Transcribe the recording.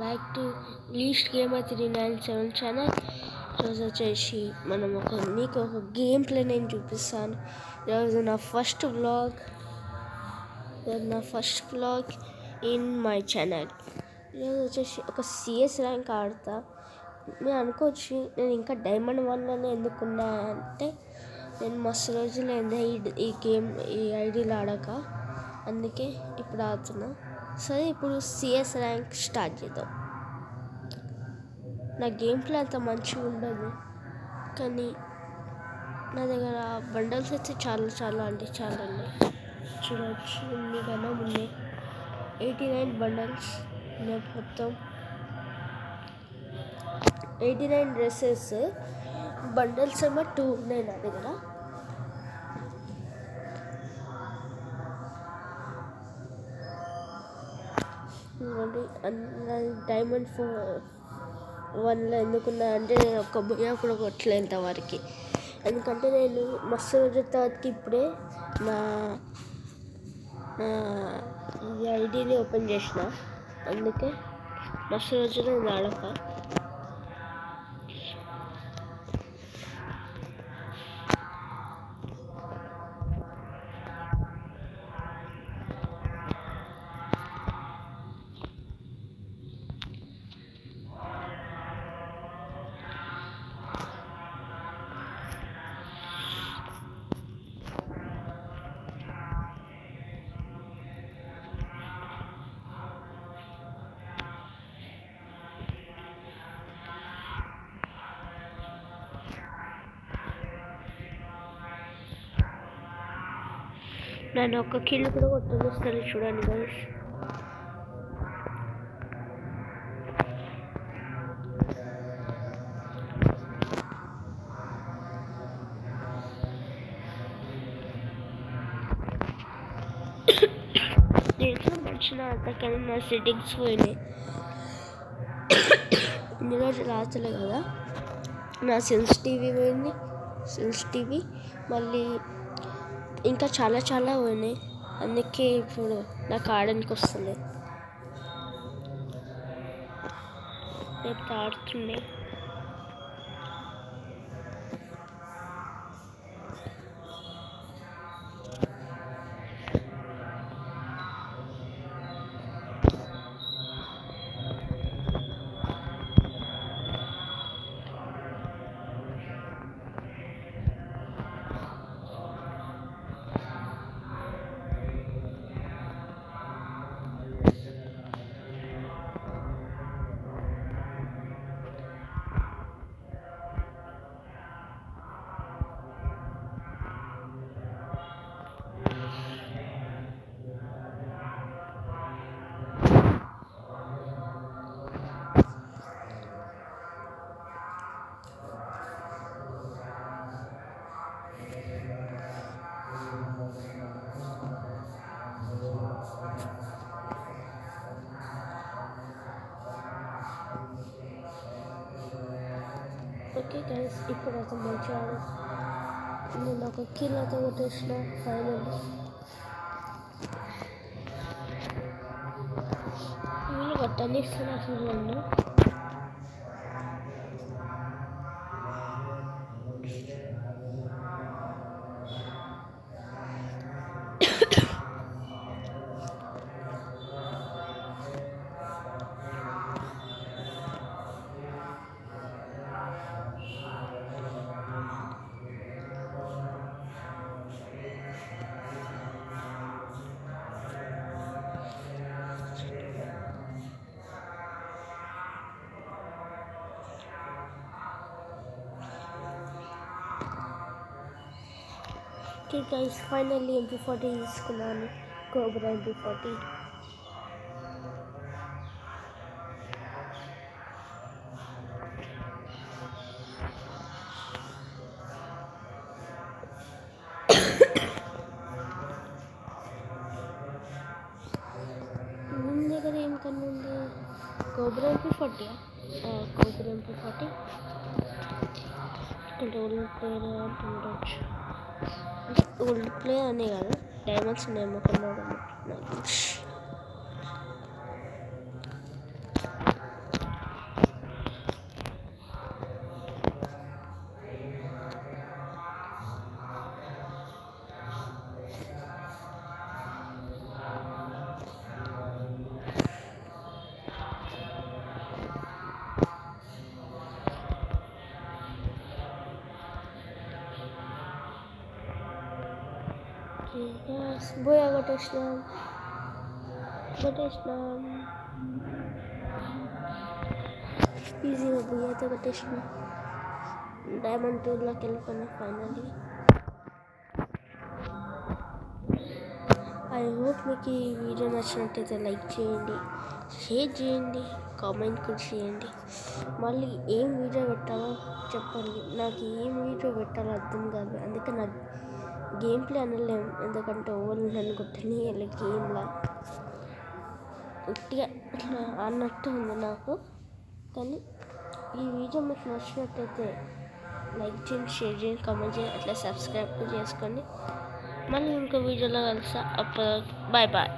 Back to least gamer 397 channel. ఈరోజు వచ్చేసి మీకు ఒక గేమ్ ప్లే నేను చూపిస్తాను. ఈరోజు నా first vlog in my channel. ఈరోజు వచ్చేసి ఒక సిఎస్ ర్యాంక్ ఆడతా. నేను అనుకోవచ్చు నేను ఇంకా డైమండ్ 1లోనే ఎందుకున్నా అంటే నేను మస్తు రోజులైంది ఈ ఐడీలో ఆడక, అందుకే ఇప్పుడు ఆడుతున్నా. సరే, ఇప్పుడు సిఎస్ ర్యాంక్ స్టార్ట్ చేద్దాం. నా గేమ్ ప్లే అంత మంచిగా ఉండదు, కానీ నా దగ్గర బండల్స్ అయితే చాలా ఉన్నాయి. చూడవచ్చు, మీకన్నా ఉన్నాయి 89 బండల్స్ ఉన్నాయి. మొత్తం 89 డ్రెస్సెస్, బండల్స్ ఏమో 2 ఉన్నాయి నా దగ్గర. డైమండ్ 1లో ఎందుకున్నా అంటే నేను ఒక్క బొయ్య కూడా కొట్టలే ఇంతవరకు. ఎందుకంటే నేను మస్తు రోజుల తర్వాతకి ఇప్పుడే నా ఈ ఐడీని ఓపెన్ చేసిన, అందుకే మస్తు రోజులు నేను ఆడక. నన్ను ఒక్క కిల్ కూడా కొట్టేస్తారు, చూడండి గైస్. దేంట్లో మంచిగా అంతకన్నా నా సెట్టింగ్స్ పోయినాయి. ఇన్ని రోజులు రాచలే కదా, నా సెన్సిటివిటీ పోయింది. మళ్ళీ ఇంకా చాలా పోయినాయి. అందుకే ఇప్పుడు నాకు ఆడడానికి వస్తుంది. రేపు ఆడుతుండే ఓకే గైస్. ఇప్పుడు అయితే మంచిగా నేను ఒక కిల్ అయితే కొట్టేసిన ఫైనల్. వీళ్ళు కొట్టనిస్తున్నా చూడండి. ఓకే గైస్, ఫైనల్లీ MP40 తీసుకున్నాను. Cobra MP40. ముందు దగ్గర ఏం కన్నా ఉంది? Cobra MP40. Cobra MP40 old player అంటే ఉండొచ్చు. అంటే ఓల్డ్ ప్లేయర్ అనే కాదు, డైమండ్స్ ఉన్నాయేమో కొన్నాడు. బోయా కొట్టేసినాం. ఈజీగా బోయాతో కొట్టేసినాం. డైమండ్ 2లోకి వెళ్ళిపోయినా ఫైనల్లీ. ఐ హోప్ మీకు ఈ వీడియో నచ్చినట్టయితే లైక్ చేయండి, షేర్ చేయండి, కామెంట్ కూడా చేయండి. మళ్ళీ ఏం వీడియో పెట్టాలో చెప్పండి. నాకు ఏం వీడియో పెట్టాలో అర్థం కాదు. అందుకే నాకు గేమ్ ప్లే అనలేము, ఎందుకంటే ఓన్లీ నన్ను కొట్టని ఇలా గేమ్లా గట్టిగా అట్లా అన్నట్టు ఉంది నాకు. కానీ ఈ వీడియో మీకు నచ్చినట్టయితే లైక్ చేయండి, షేర్ చేయండి, కామెంట్ చేయండి, అట్లా సబ్స్క్రైబ్ చేసుకోండి. మళ్ళీ ఇంకో వీడియోలో కలుస్తా. అప్పుడు బాయ్.